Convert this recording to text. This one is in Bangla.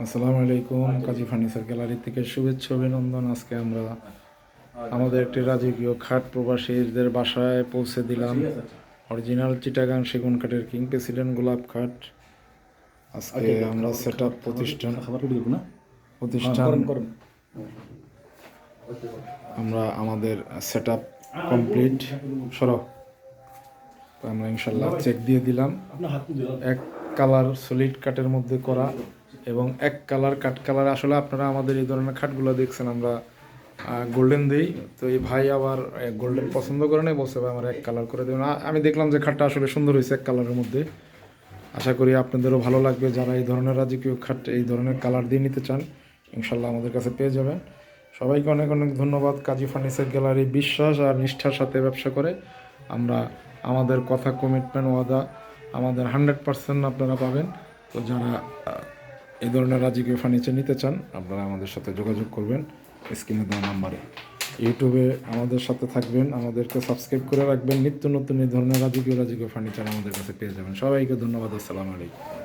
আসসালামু আলাইকুম। কাজী ফার্নিচার গ্যালারি থেকে শুভেচ্ছা অভিনন্দন। আজকে আমরা আমাদের একটি রাজকীয় খাট প্রবাসীদের বাসায় পৌঁছে দিলাম। অরিজিনাল চিটাগাং সেগুন কাঠের কিং প্রেসিডেন্ট গোলাপ খাট। আজকে আমরা সেট আপ প্রতিষ্ঠান আমরা আমাদের সেট আপ কমপ্লিট আমরা ইনশাল্লাহ চেক দিয়ে দিলাম। এক কালার সলিড কাঠের মধ্যে করা এবং এক কালার কাঠ কালার। আসলে আপনারা আমাদের এই ধরনের খাটগুলো দেখছেন আমরা গোল্ডেন দিই, তো এই ভাই আবার গোল্ডেন পছন্দ করে নেই, বলছে ভাই আমার এক কালার করে দেবেন। আমি দেখলাম যে খাটটা আসলে সুন্দর হয়েছে এক কালারের মধ্যে। আশা করি আপনাদেরও ভালো লাগবে। যারা এই ধরনের রাজকীয় খাট এই ধরনের কালার দিয়ে নিতে চান ইনশাল্লাহ আমাদের কাছে পেয়ে যাবেন। সবাইকে অনেক অনেক ধন্যবাদ। কাজী ফার্নিচার গ্যালারি বিশ্বাস আর নিষ্ঠার সাথে ব্যবসা করে। আমরা আমাদের কথা, কমিটমেন্ট, ওয়াদা আমাদের 100% আপনারা পাবেন। তো যারা এই ধরনের রাজকীয় ফার্নিচার নিতে চান আপনারা আমাদের সাথে যোগাযোগ করবেন স্ক্রিনে দেওয়া নাম্বারে। ইউটিউবে আমাদের সাথে থাকবেন, আমাদেরকে সাবস্ক্রাইব করে রাখবেন। নিত্য নতুন এই ধরনের রাজকীয় ফার্নিচার আমাদের কাছে পেয়ে যাবেন। সবাইকে ধন্যবাদ। আসসালামু আলাইকুম।